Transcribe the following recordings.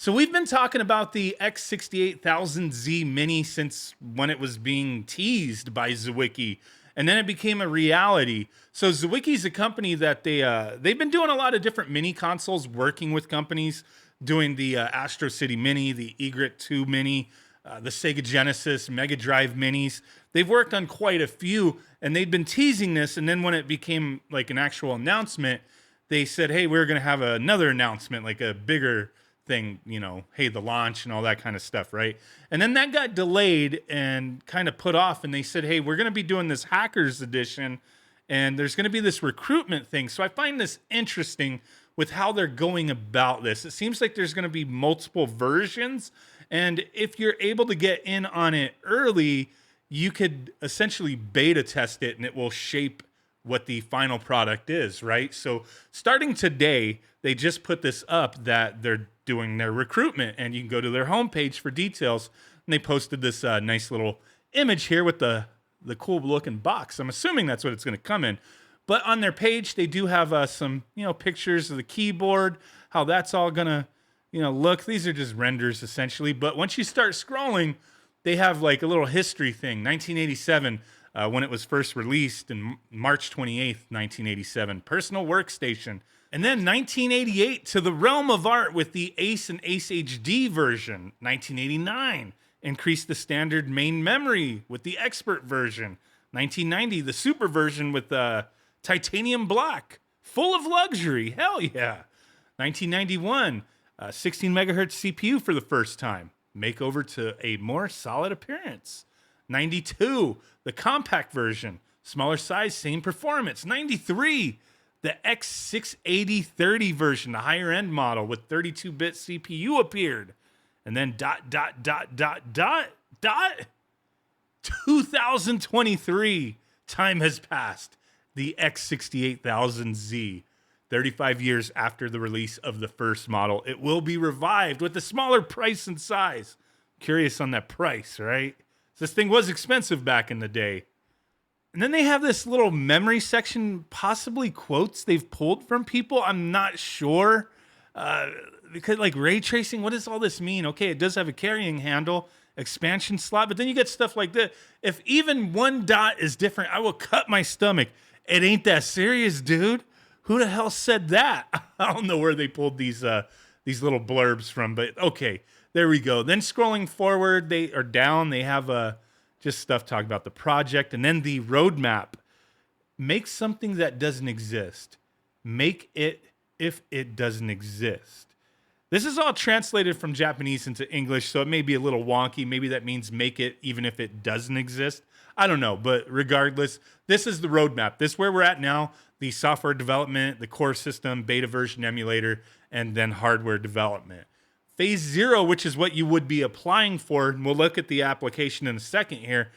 So we've been talking about the X68000Z Mini since when it was being teased by Zuiki, and then it became a reality. So Zuiki's a company that they've been doing a lot of different mini consoles, working with companies, doing the Astro City Mini, the Egret 2 Mini, the Sega Genesis, Mega Drive Minis. They've worked on quite a few, and they'd been teasing this, and then when it became like an actual announcement, they said, "Hey, we're going to have another announcement, like a bigger thing, hey, the launch and all that kind of stuff, right?" And then that got delayed and kind of put off, and they said, "Hey, we're going to be doing this Hackers Edition, and there's going to be this recruitment thing." So I find this interesting with how they're going about this. It seems like there's going to be multiple versions, and if you're able to get in on it early, you could essentially beta test it, and it will shape what the final product is, right? So starting today, they just put this up that they're doing their recruitment, and you can go to their homepage for details. And they posted this nice little image here with the cool looking box. I'm assuming that's what it's going to come in. But on their page, they do have some pictures of the keyboard, how that's all going to look. These are just renders essentially. But once you start scrolling, they have like a little history thing. 1987. When it was first released in March 28th, 1987. Personal workstation. And then 1988, to the realm of art with the Ace and Ace HD version. 1989, increased the standard main memory with the expert version. 1990, the super version with titanium black. Full of luxury, hell yeah. 1991, 16 megahertz CPU for the first time. Makeover to a more solid appearance. 92, the compact version, smaller size, same performance. 93, the X68030 version, the higher end model with 32-bit CPU appeared. And then 2023, time has passed. The X68000Z, 35 years after the release of the first model, it will be revived with a smaller price and size. Curious on that price, right? This thing was expensive back in the day. And then they have this little memory section, possibly quotes they've pulled from people. I'm not sure. Because like ray tracing, what does all this mean? Okay, it does have a carrying handle, expansion slot, but then you get stuff like this. If even one dot is different, I will cut my stomach. It ain't that serious, dude. Who the hell said that? I don't know where they pulled these little blurbs from, but okay. There we go. Then scrolling forward, they have just stuff talking about the project, and then the roadmap. Make something that doesn't exist. Make it if it doesn't exist. This is all translated from Japanese into English, so it may be a little wonky. Maybe that means make it even if it doesn't exist. I don't know, but regardless, this is the roadmap. This is where we're at now. The software development, the core system, beta version emulator, and then hardware development. Phase 0, which is what you would be applying for, and we'll look at the application in a second here,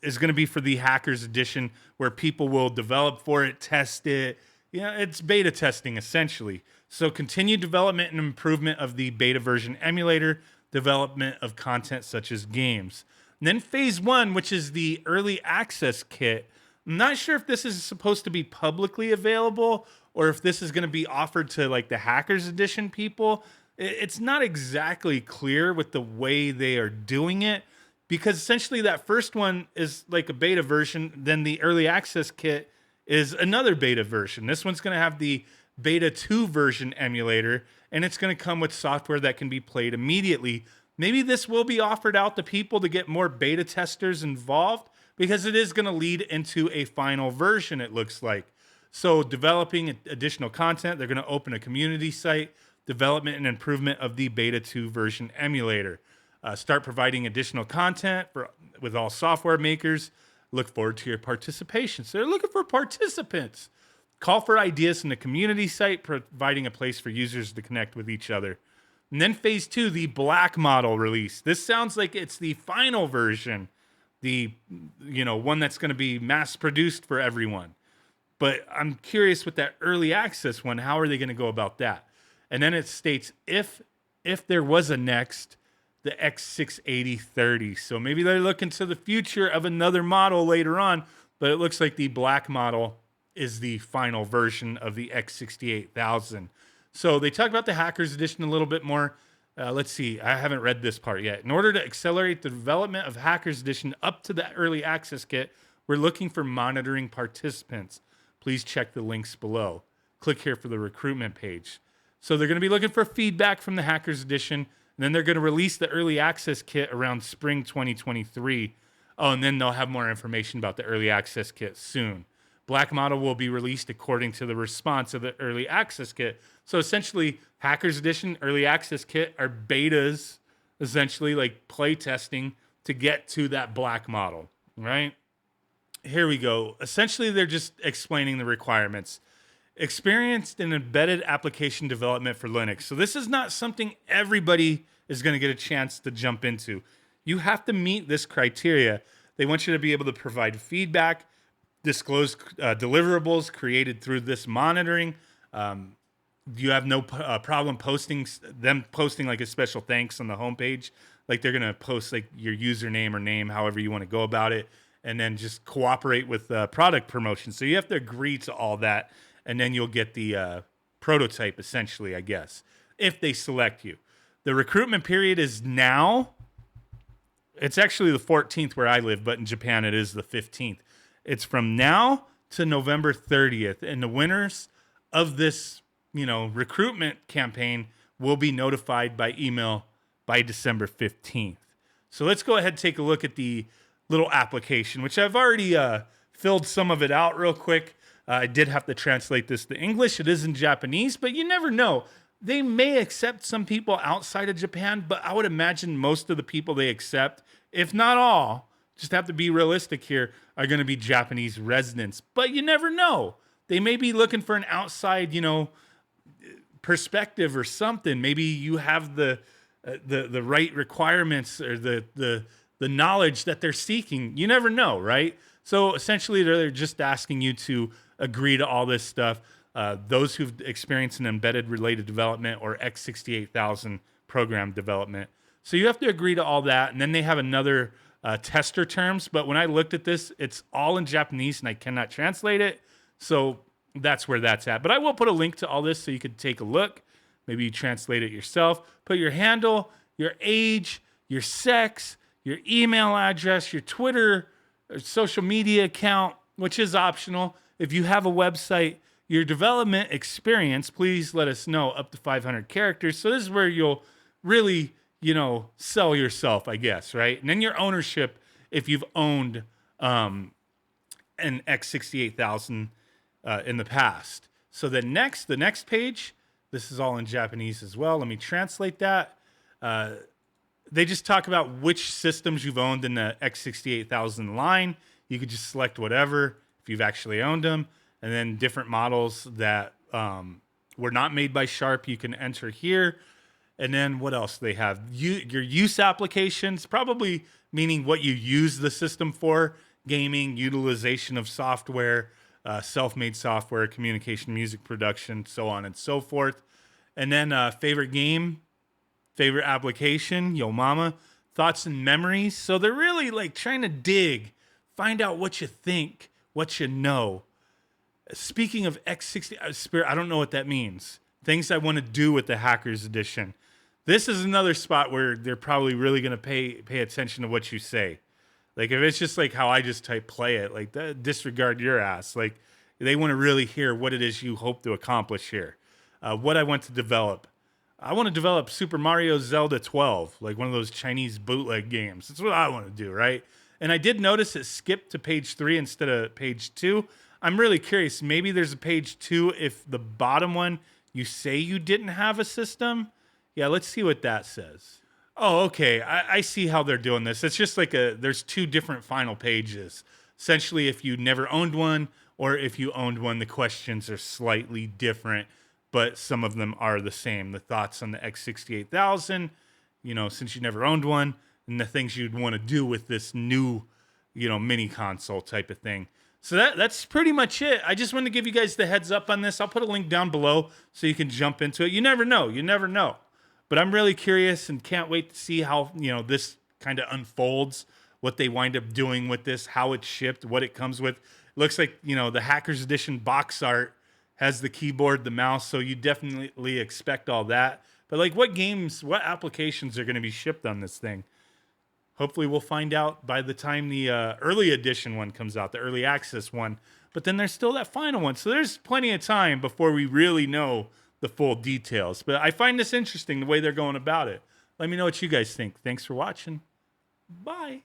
is going to be for the Hackers Edition, where people will develop for it, test it. It's beta testing, essentially. So continued development and improvement of the beta version emulator, development of content such as games. And then Phase 1, which is the early access kit. I'm not sure if this is supposed to be publicly available or if this is going to be offered to like the Hackers Edition people. It's not exactly clear with the way they are doing it, because essentially that first one is like a beta version. Then the early access kit is another beta version. This one's going to have the beta 2 version emulator, and it's going to come with software that can be played immediately. Maybe this will be offered out to people to get more beta testers involved, because it is going to lead into a final version, it looks like. So developing additional content, they're going to open a community site, development and improvement of the beta 2 version emulator. Start providing additional content with all software makers. Look forward to your participation. So they're looking for participants. Call for ideas in the community site, providing a place for users to connect with each other. And then Phase 2, the black model release. This sounds like it's the final version, the one that's going to be mass produced for everyone. But I'm curious with that early access one, how are they going to go about that? And then it states if there was a next, the X68030. So maybe they're looking to the future of another model later on, but it looks like the black model is the final version of the X68000. So they talk about the Hackers Edition a little bit more. Let's see. I haven't read this part yet. In order to accelerate the development of Hackers Edition up to the early access kit, we're looking for monitoring participants. Please check the links below. Click here for the recruitment page. So they're going to be looking for feedback from the Hackers Edition, and then they're going to release the early access kit around spring 2023. Oh, and then they'll have more information about the early access kit soon. Black Model will be released according to the response of the early access kit. So essentially, Hackers Edition, early access kit are betas, essentially like play testing to get to that Black Model, right? Here we go. Essentially, they're just explaining the requirements. Experienced in embedded application development for Linux. So this is not something everybody is going to get a chance to jump into. You have to meet this criteria. They want you to be able to provide feedback, disclose deliverables created through this monitoring. You have no problem posting like a special thanks on the homepage. Like they're going to post like your username or name, however you want to go about it, and then just cooperate with product promotion. So you have to agree to all that, and then you'll get the prototype essentially, I guess, if they select you. The recruitment period is now. It's actually the 14th where I live, but in Japan it is the 15th. It's from now to November 30th, and the winners of this, recruitment campaign will be notified by email by December 15th. So let's go ahead and take a look at the little application, which I've already filled some of it out real quick. I did have to translate this to English. It is in Japanese, but you never know. They may accept some people outside of Japan, but I would imagine most of the people they accept, if not all, just have to be realistic here, are going to be Japanese residents. But you never know. They may be looking for an outside, perspective or something. Maybe you have the right requirements or the knowledge that they're seeking. You never know, right? So essentially, they're just asking you to agree to all this stuff. Those who've experienced an embedded related development or X68000 program development. So you have to agree to all that. And then they have another tester terms. But when I looked at this, it's all in Japanese and I cannot translate it. So that's where that's at. But I will put a link to all this so you could take a look. Maybe you translate it yourself. Put your handle, your age, your sex, your email address, your Twitter, or social media account, which is optional. If you have a website, your development experience, please let us know, up to 500 characters. So this is where you'll really, sell yourself, I guess, right? And then your ownership, if you've owned an X68000 in the past. So the next page, this is all in Japanese as well. Let me translate that. They just talk about which systems you've owned in the X68000 line. You could just select whatever if you've actually owned them. And then different models that were not made by Sharp, you can enter here. And then what else do they have? Your use applications, probably meaning what you use the system for, gaming, utilization of software, self-made software, communication, music production, so on and so forth. And then favorite game, favorite application, yo mama, thoughts and memories. So they're really like trying to find out what you think, what you know. Speaking of X60 Spirit, I don't know what that means. Things I want to do with the Hackers Edition. This is another spot where they're probably really going to pay attention to what you say. Like if it's just like how I just type play it, like disregard your ass. Like they want to really hear what it is you hope to accomplish here. What I want to develop. I want to develop Super Mario Zelda 12, like one of those Chinese bootleg games. That's what I want to do, right? And I did notice it skipped to page 3 instead of page 2. I'm really curious. Maybe there's a page 2 if the bottom one, you say you didn't have a system. Yeah, let's see what that says. Oh, okay. I see how they're doing this. It's just like there's 2 different final pages. Essentially, if you never owned one or if you owned one, the questions are slightly different, but some of them are the same. The thoughts on the X68000, since you never owned one, and the things you'd want to do with this new, mini console type of thing. So that's pretty much it. I just wanted to give you guys the heads up on this. I'll put a link down below so you can jump into it. You never know. But I'm really curious and can't wait to see how, this kind of unfolds, what they wind up doing with this, how it's shipped, what it comes with. It looks like, the Hackers Edition box art has the keyboard, the mouse, so you definitely expect all that. But like, what games, what applications are going to be shipped on this thing? Hopefully we'll find out by the time the early edition one comes out, the early access one. But then there's still that final one. So there's plenty of time before we really know the full details. But I find this interesting, the way they're going about it. Let me know what you guys think. Thanks for watching. Bye.